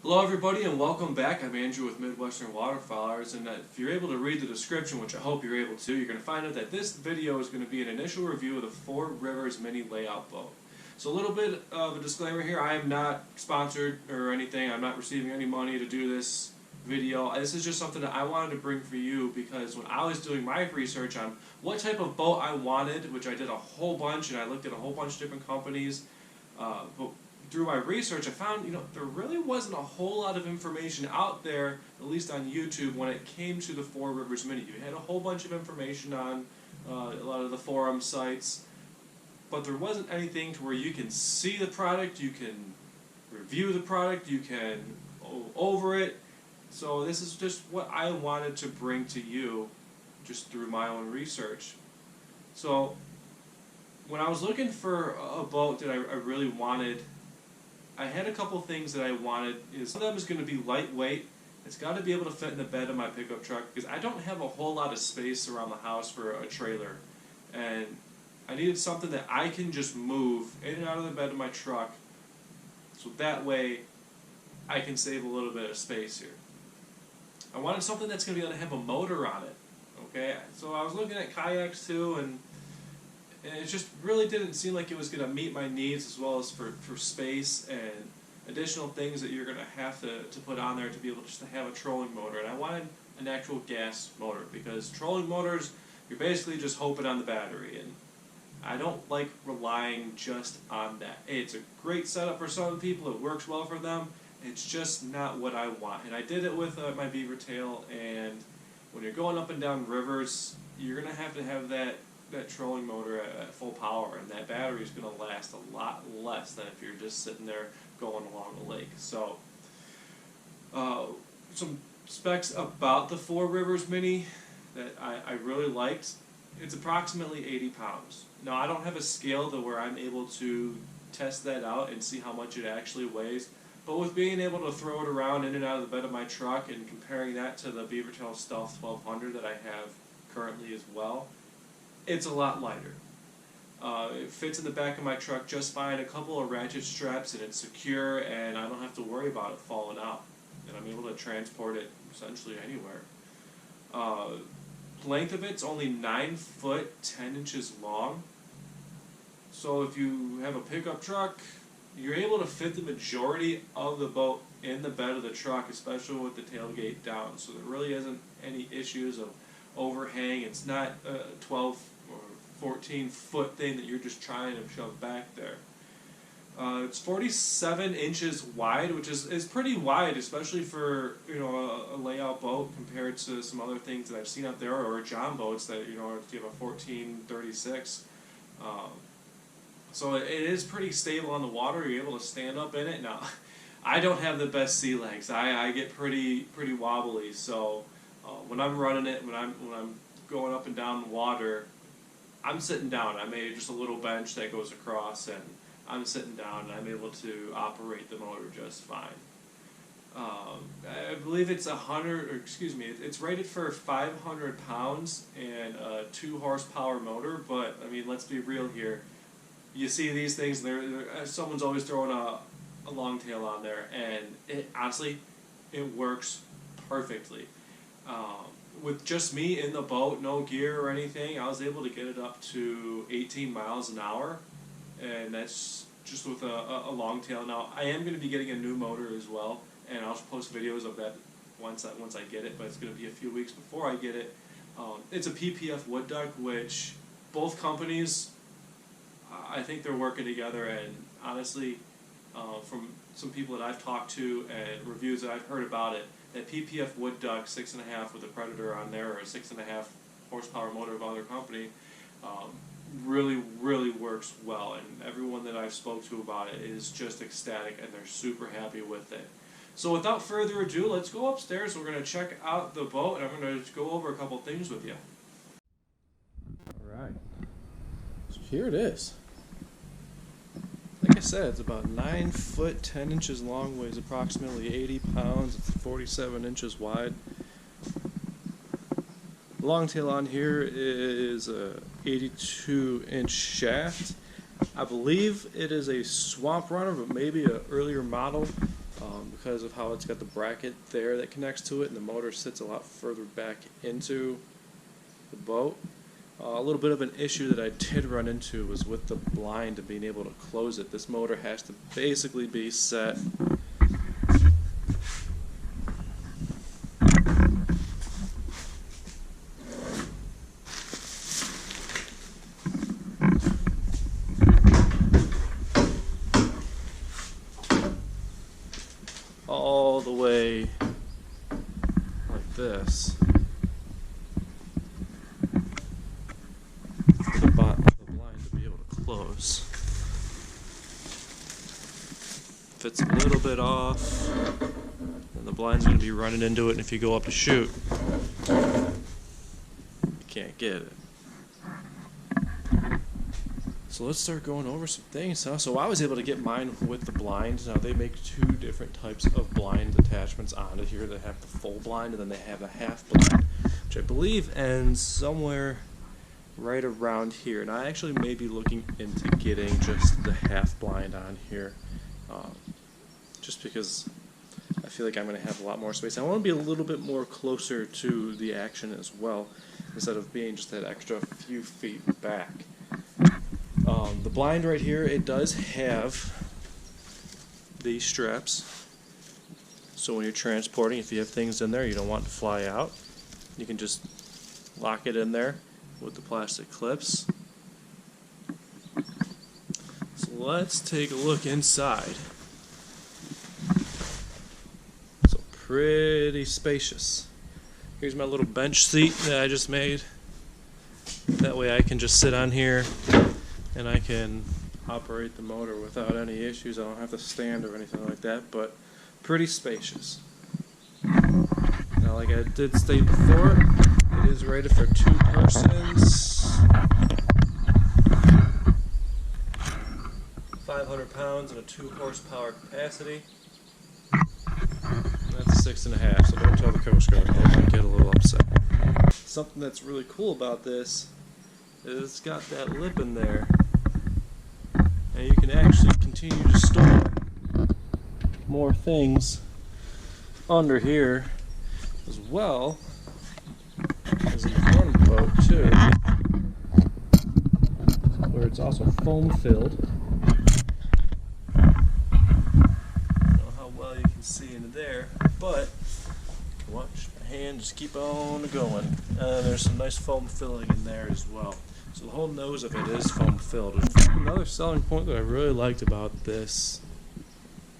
Hello everybody and welcome back. I'm Andrew with Midwestern Waterfowlers, and if you're able to read the description, which I hope you're able to, you're going to find out that this video is going to be an initial review of the Four Rivers Mini Layout Boat. So a little bit of a disclaimer here, I am not sponsored or anything, I'm not receiving any money to do this video. This is just something that I wanted to bring for you because when I was doing my research on what type of boat I wanted, which I did a whole bunch and I looked at a whole bunch of different companies, but through my research, I found, there really wasn't a whole lot of information out there, at least on YouTube, when it came to the Four Rivers Mini. You had a whole bunch of information on a lot of the forum sites, but there wasn't anything to where you can see the product, you can review the product, you can go over it. So this is just what I wanted to bring to you just through my own research. So when I was looking for a boat that I really wanted, I had a couple things that I wanted. One of them is going to be lightweight. It's got to be able to fit in the bed of my pickup truck because I don't have a whole lot of space around the house for a trailer. And I needed something that I can just move in and out of the bed of my truck so that way I can save a little bit of space here. I wanted something that's going to be able to have a motor on it. Okay, so I was looking at kayaks too, and it just really didn't seem like it was going to meet my needs as well as for space and additional things that you're going to have to put on there to be able just to have a trolling motor. And I wanted an actual gas motor because trolling motors, you're basically just hoping on the battery. And I don't like relying just on that. Hey, it's a great setup for some people. It works well for them. It's just not what I want. And I did it with my beaver tail. And when you're going up and down rivers, you're going to have that trolling motor at full power, and that battery is going to last a lot less than if you're just sitting there going along the lake. So, some specs about the Four Rivers Mini that I really liked. It's approximately 80 pounds. Now, I don't have a scale to where I'm able to test that out and see how much it actually weighs, but with being able to throw it around in and out of the bed of my truck and comparing that to the Beavertail Stealth 1200 that I have currently as well, it's a lot lighter. It fits in the back of my truck just fine, a couple of ratchet straps, and it's secure, and I don't have to worry about it falling out. And I'm able to transport it essentially anywhere. Length of it's only 9 foot 10 inches long. So if you have a pickup truck, you're able to fit the majority of the boat in the bed of the truck, especially with the tailgate down. So there really isn't any issues of overhang. It's not a 12 or 14 foot thing that you're just trying to shove back there. It's 47 inches wide, which is pretty wide, especially for a layout boat compared to some other things that I've seen out there, or John boats that if you have a 1436. So it is pretty stable on the water. You're able to stand up in it. Now, I don't have the best sea legs. I get pretty wobbly. So when I'm running it, when I'm going up and down the water, I'm sitting down. I made just a little bench that goes across, and I'm sitting down, and I'm able to operate the motor just fine. I believe it's it's rated for 500 pounds and a 2 horsepower motor. But I mean, let's be real here. You see these things, someone's always throwing a long tail on there, and honestly, it works perfectly. With just me in the boat, no gear or anything, I was able to get it up to 18 miles an hour, and that's just with a long tail. Now, I am going to be getting a new motor as well, and I'll post videos of that once I get it, but it's going to be a few weeks before I get it. It's a PPF wood duck, which both companies, I think they're working together, and honestly, from some people that I've talked to and reviews that I've heard about it, that PPF wood duck 6.5 with a Predator on there, or a 6.5 horsepower motor of other company, really works well, and everyone that I've spoke to about it is just ecstatic, and they're super happy with it. So without further ado, let's go upstairs. We're going to check out the boat, and I'm going to go over a couple things with you. Alright, so here it is. Like I said, it's about 9 foot 10 inches long, weighs approximately 80 pounds, it's 47 inches wide. The long tail on here is a 82 inch shaft. I believe it is a swamp runner, but maybe an earlier model. because of how it's got the bracket there that connects to it, and the motor sits a lot further back into the boat. A little bit of an issue that I did run into was with the blind and being able to close it. This motor has to basically be set all the way like this for the blind to be able to close. If it's a little bit off, then the blind's going to be running into it, and if you go up to shoot, you can't get it. So let's start going over some things. So I was able to get mine with the blind. Now they make two different types of blind attachments onto here. They have the full blind and then they have a half blind, which I believe ends somewhere right around here. And I actually may be looking into getting just the half blind on here, just because I feel like I'm going to have a lot more space. I want to be a little bit more closer to the action as well, instead of being just that extra few feet back. The blind right here, it does have these straps, so when you're transporting, if you have things in there you don't want to fly out, you can just lock it in there with the plastic clips. So let's take a look inside. So pretty spacious. Here's my little bench seat that I just made. That way I can just sit on here and I can operate the motor without any issues. I don't have to stand or anything like that, but pretty spacious. Now, like I did state before, it is rated for 2 persons, 500 pounds and a 2 horsepower capacity. That's 6.5, so don't tell the Coast Guard, they might get a little upset. Something that's really cool about this is it's got that lip in there, and you can actually continue to store more things under here as well as in the front of the boat too, where it's also foam filled. I don't know how well you can see into there, but watch my hand just keep on going. There's some nice foam filling in there as well. So the whole nose of it is foam filled. Another selling point that I really liked about this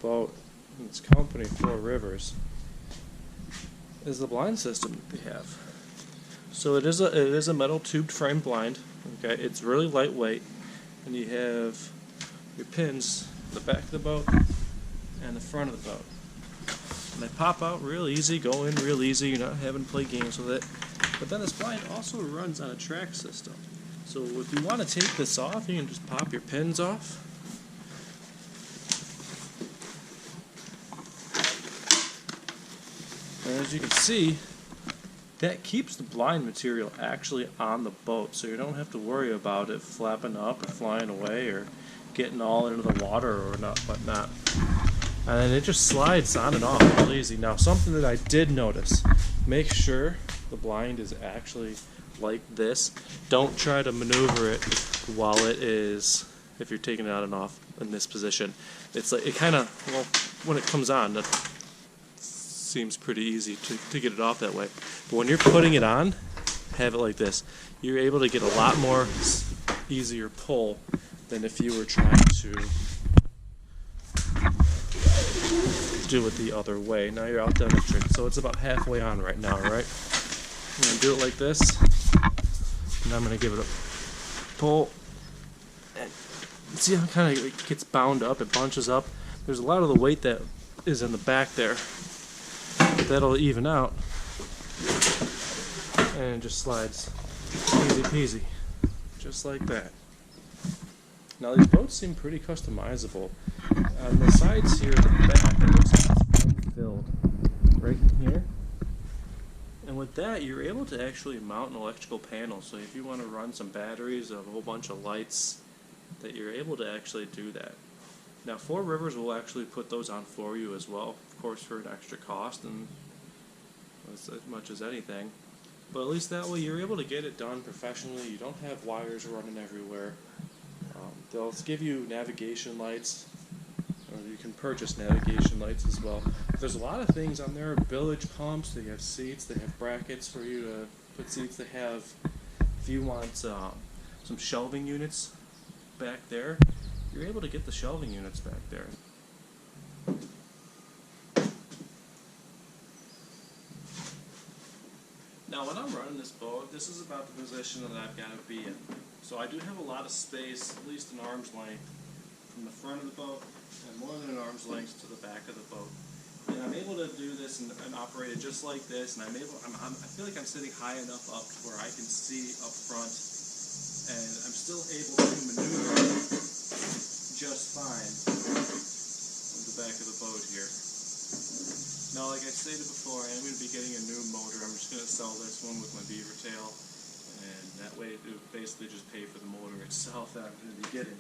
boat and its company, Four Rivers, is the blind system that they have. So it is a metal tubed frame blind. Okay, it's really lightweight, and you have your pins in the back of the boat and the front of the boat. And they pop out real easy, go in real easy. You're not having to play games with it. But then this blind also runs on a track system. So if you want to take this off, you can just pop your pins off. And as you can see, that keeps the blind material actually on the boat, so you don't have to worry about it flapping up or flying away or getting all into the water or whatnot. And then it just slides on and off real easy. Now, something that I did notice, make sure the blind is actually like this. Don't try to maneuver it while it is, if you're taking it out and off in this position. It's like, it kind of, well, when it comes on, that seems pretty easy to get it off that way. But when you're putting it on, have it like this. You're able to get a lot more easier pull than if you were trying to do it the other way. Now you're out demonstrating. So it's about halfway on right now, right? I'm going to do it like this, and I'm going to give it a pull. And see how it kind of gets bound up, it bunches up. There's a lot of the weight that is in the back there. That'll even out, and it just slides easy peasy, just like that. Now these boats seem pretty customizable. On the sides here, the back, it looks like it's foam filled right in here. And with that, you're able to actually mount an electrical panel. So if you want to run some batteries, a whole bunch of lights, that you're able to actually do that. Now, Four Rivers will actually put those on for you as well, of course, for an extra cost and as much as anything. But at least that way you're able to get it done professionally. You don't have wires running everywhere. They'll give you navigation lights, or you can purchase navigation lights as well. There's a lot of things on there. Bilge pumps, they have seats, they have brackets for you to put seats. They have, if you want some shelving units back there, you're able to get the shelving units back there. Now when I'm running this boat, this is about the position that I've got to be in. So I do have a lot of space, at least an arm's length, from the front of the boat and more than an arm's length to the back of the boat. And I'm able to do this and operate it just like this, and I feel like I'm sitting high enough up to where I can see up front, and I'm still able to maneuver just fine on the back of the boat here. Now, like I stated before, I am going to be getting a new motor. I'm just going to sell this one with my beaver tail, and that way it would basically just pay for the motor itself that I'm going to be getting.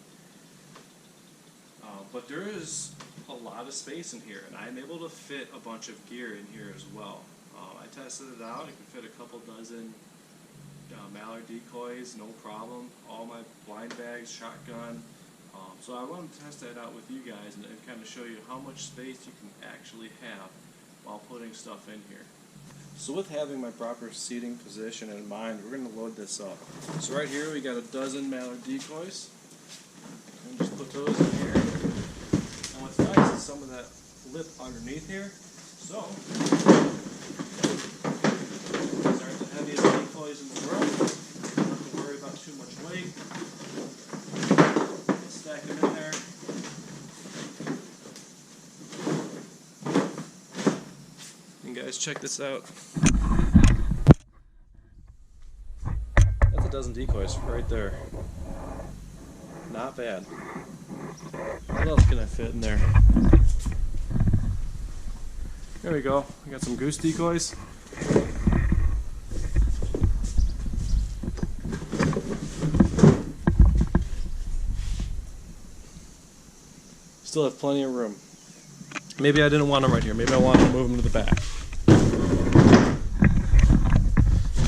But there is a lot of space in here, and I'm able to fit a bunch of gear in here as well. I tested it out. I can fit a couple dozen mallard decoys, no problem. All my blind bags, shotgun. So I wanted to test that out with you guys and kind of show you how much space you can actually have while putting stuff in here. So with having my proper seating position in mind, we're going to load this up. So right here we got a dozen mallard decoys. And just put those in here. And what's nice is some of that lip underneath here. So these aren't the heaviest decoys in the world. Don't have to worry about too much weight. Stack them in there. And guys, check this out. That's a dozen decoys right there. Not bad. What else can I fit in there? There we go. I got some goose decoys. Still have plenty of room. Maybe I didn't want them right here. Maybe I wanted to move them to the back.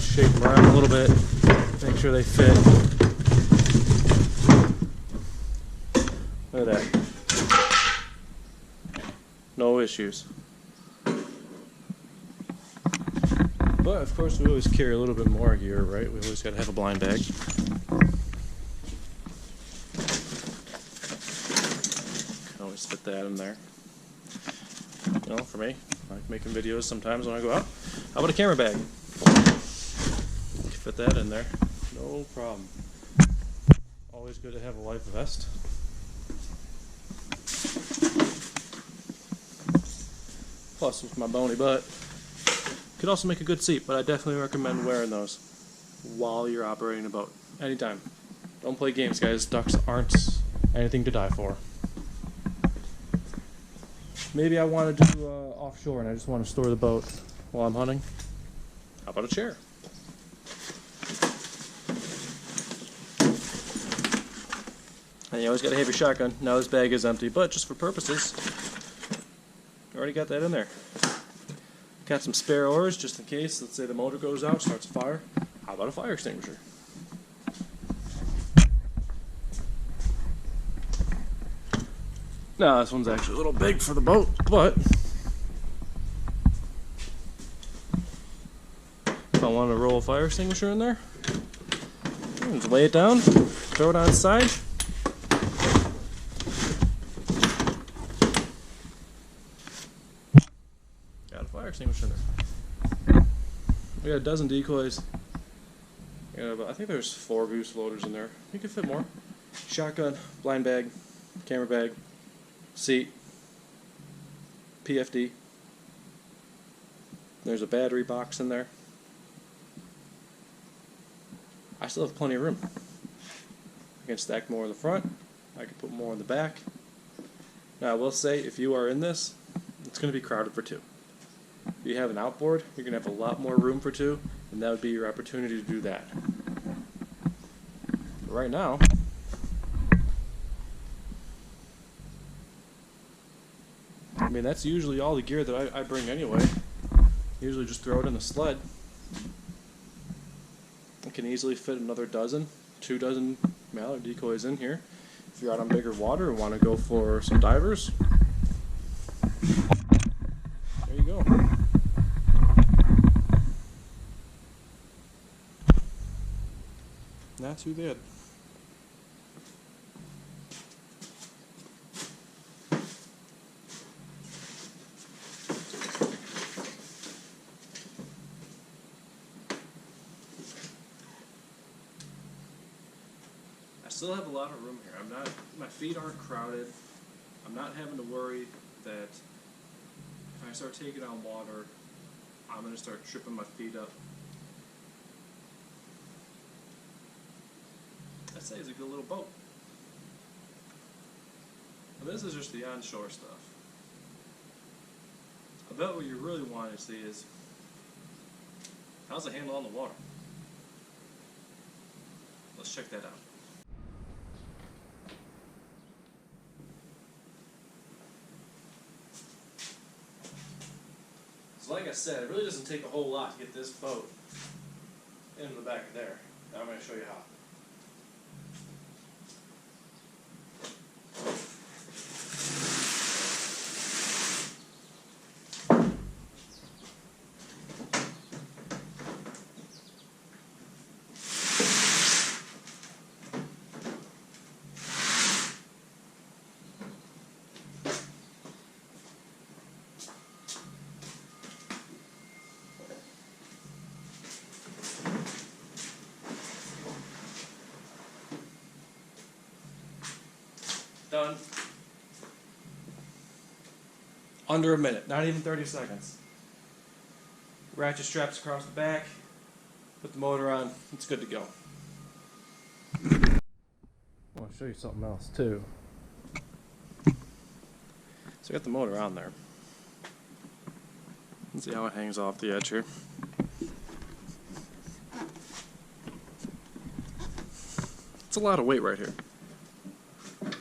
Shake them around a little bit. Make sure they fit. Look at that. No issues. But of course we always carry a little bit more gear, right? We always got to have a blind bag. Can always fit that in there. You know, for me, I like making videos sometimes when I go out. How about a camera bag? Fit that in there. No problem. Always good to have a life vest. Plus, with my bony butt, could also make a good seat, but I definitely recommend wearing those while you're operating a boat. Anytime. Don't play games, guys. Ducks aren't anything to die for. Maybe I want to do offshore and I just want to store the boat while I'm hunting. How about a chair? And you always got to have your shotgun. Now this bag is empty, but just for purposes, already got that in there. Got some spare oars just in case. Let's say the motor goes out, starts a fire. How about a fire extinguisher? Now this one's actually a little big for the boat, but if I want to roll a fire extinguisher in there, just lay it down, throw it on its side. Got a fire extinguisher in there. We got a dozen decoys. I think there's 4 goose floaters in there. You can fit more. Shotgun, blind bag, camera bag, seat, PFD. There's a battery box in there. I still have plenty of room. I can stack more in the front. I can put more in the back. Now I will say, if you are in this, it's going to be crowded for 2. If you have an outboard, you're going to have a lot more room for 2, and that would be your opportunity to do that. But right now, mean, that's usually all the gear that I bring anyway. Usually just throw it in the sled. I can easily fit another 2 dozen mallard decoys in here. If you're out on bigger water and want to go for some divers, there you go. Not too bad. I still have a lot of room here. My feet aren't crowded. I'm not having to worry that if I start taking on water, I'm going to start tripping my feet up. I'd say it's a good little boat. But this is just the onshore stuff. I bet what you really want to see is, how's it handle on the water? Let's check that out. So like I said, it really doesn't take a whole lot to get this boat into the back of there. Now I'm going to show you how. Done. Under a minute, not even 30 seconds. Ratchet straps across the back, put the motor on, it's good to go. I want to show you something else too. So I got the motor on there. Let's see how it hangs off the edge here. It's a lot of weight right here.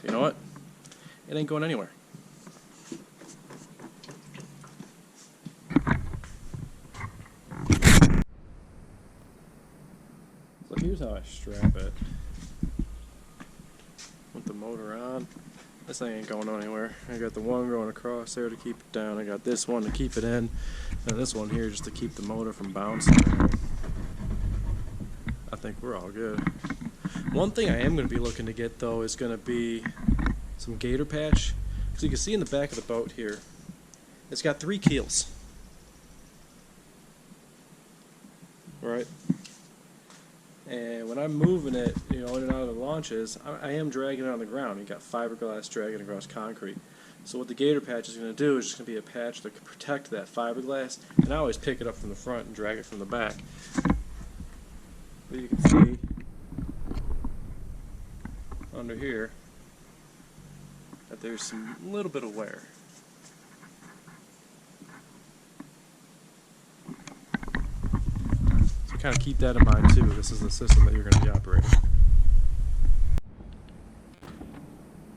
You know what? It ain't going anywhere. So here's how I strap it. With the motor on. This thing ain't going anywhere. I got the one going across there to keep it down. I got this one to keep it in. And this one here just to keep the motor from bouncing. I think we're all good. One thing I am going to be looking to get though is going to be some gator patch. So you can see in the back of the boat here, it's got 3 keels. Right? And when I'm moving it, you know, in and out of the launches, I am dragging it on the ground. You got fiberglass dragging across concrete. So what the gator patch is going to do is just going to be a patch that can protect that fiberglass, and I always pick it up from the front and drag it from the back. But you can see under here that there's some little bit of wear. So kind of keep that in mind too. This is the system that you're going to be operating.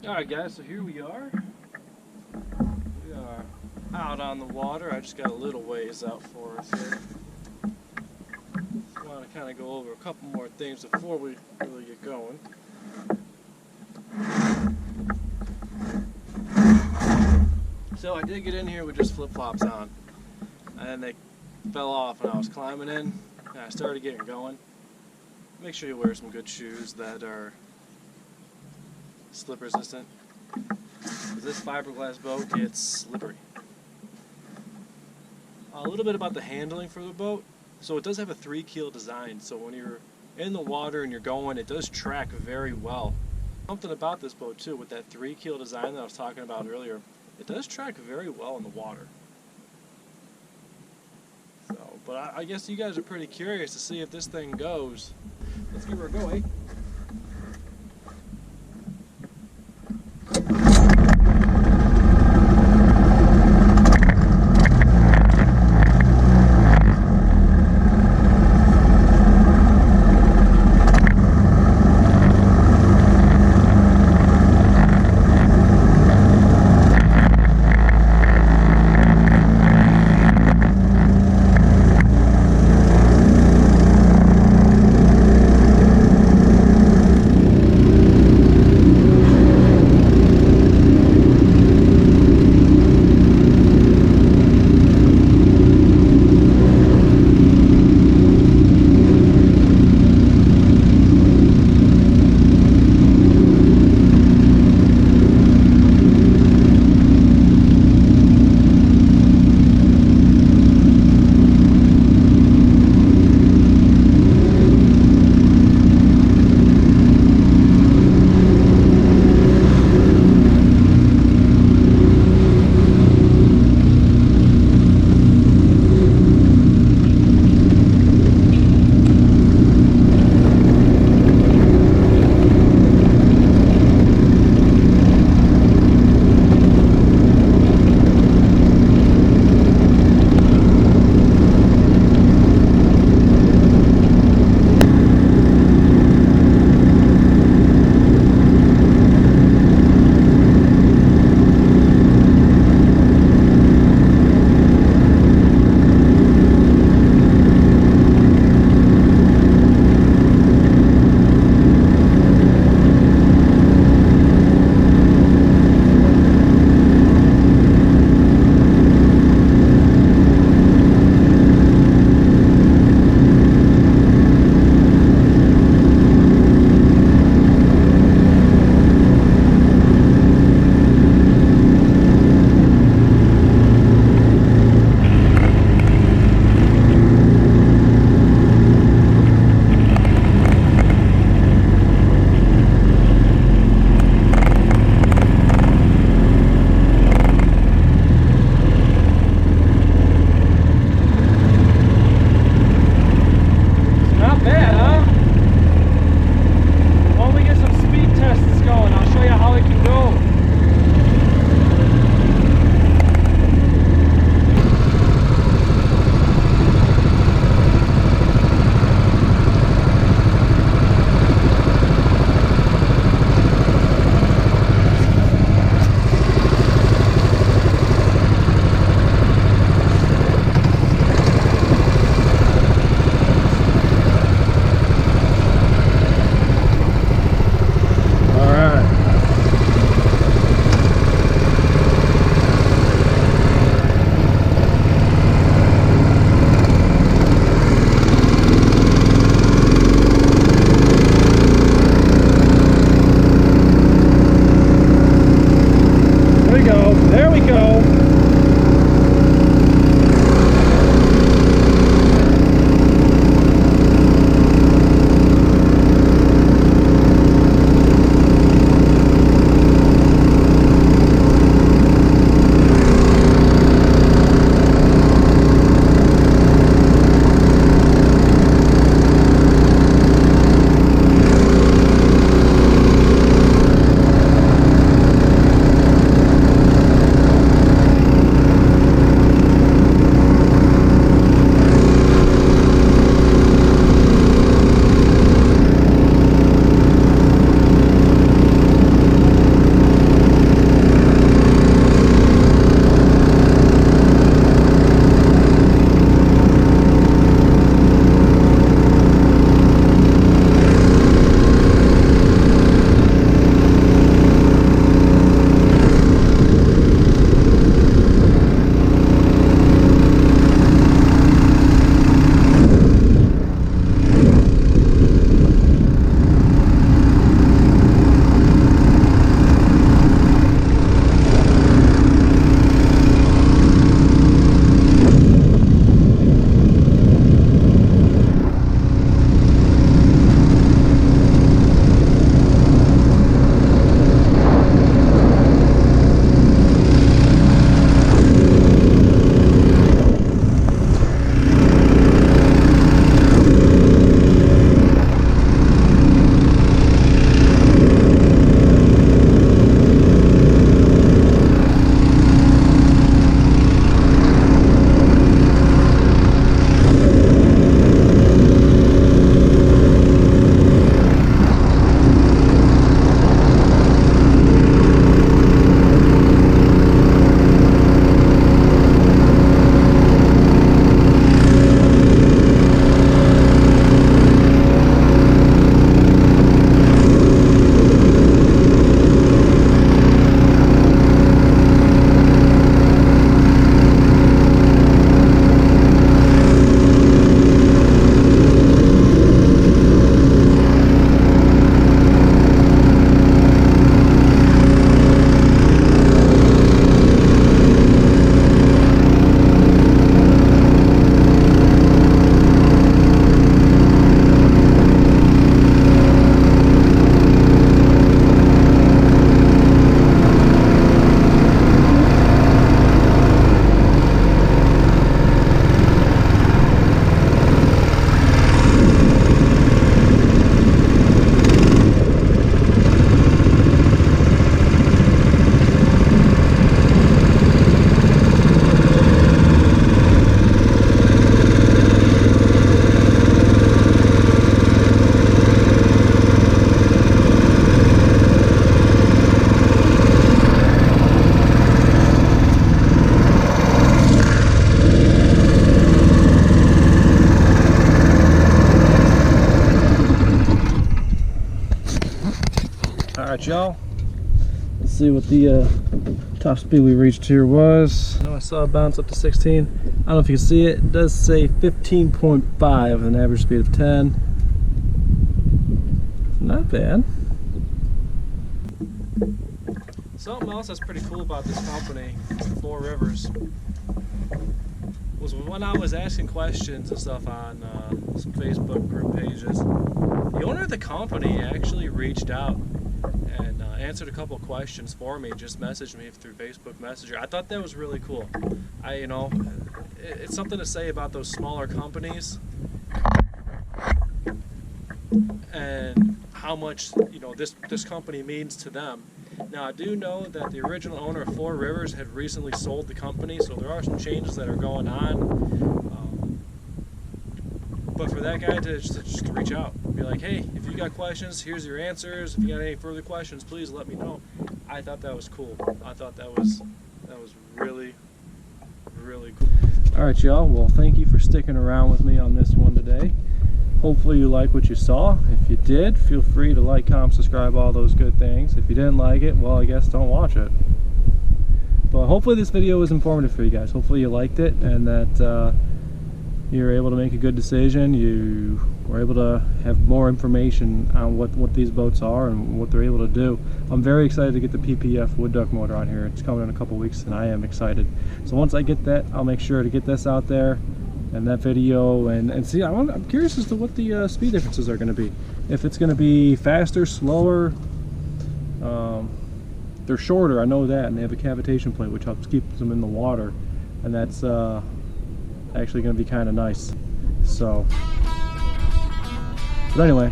Alright guys, so here we are. We are out on the water. I just got a little ways out for us here. I want to kind of go over a couple more things before we really get going. So I did get in here with just flip-flops on, and they fell off when I was climbing in, and I started getting going. Make sure you wear some good shoes that are slip resistant, because this fiberglass boat gets slippery. A little bit about the handling for the boat. So it does have a 3-keel design, so when you're in the water and you're going, it does track very well. Something about this boat too, with that 3-keel design that I was talking about earlier, it does track very well in the water. So, but I guess you guys are pretty curious to see if this thing goes. Let's give her a go, eh? Alright y'all, let's see what the top speed we reached here was. I know I saw it bounce up to 16. I don't know if you can see it. It does say 15.5 with an average speed of 10. Not bad. Something else that's pretty cool about this company, Four Rivers, was when I was asking questions and stuff on some Facebook group pages, the owner of the company actually reached out and answered a couple of questions for me, just messaged me through Facebook Messenger. I thought that was really cool. It's something to say about those smaller companies and how much this company means to them. Now, I do know that the original owner of Four Rivers had recently sold the company, so there are some changes that are going on. But for that guy to just reach out, be like, hey, if you got questions, here's your answers. If you got any further questions, please let me know. I thought that was cool. I thought that was really, really cool. All right, y'all. Well, thank you for sticking around with me on this one today. Hopefully you like what you saw. If you did, feel free to like, comment, subscribe, all those good things. If you didn't like it, well, I guess don't watch it. But hopefully this video was informative for you guys. Hopefully you liked it and that you were able to make a good decision. You were able to have more information on what these boats are and what they're able to do. I'm very excited to get the PPF wood duck motor on here. It's coming in a couple weeks and I am excited. So once I get that, I'll make sure to get this out there and that video and see. I'm curious as to what the speed differences are going to be. If it's going to be faster, slower. They're shorter, I know that, and they have a cavitation plate which helps keep them in the water, and that's actually going to be kind of nice. So, but anyway,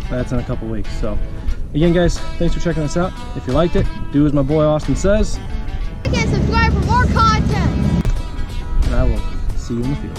that's in a couple weeks. So again, guys, thanks for checking us out. If you liked it, do as my boy Austin says. Like and subscribe for more content. And I will see you in the field.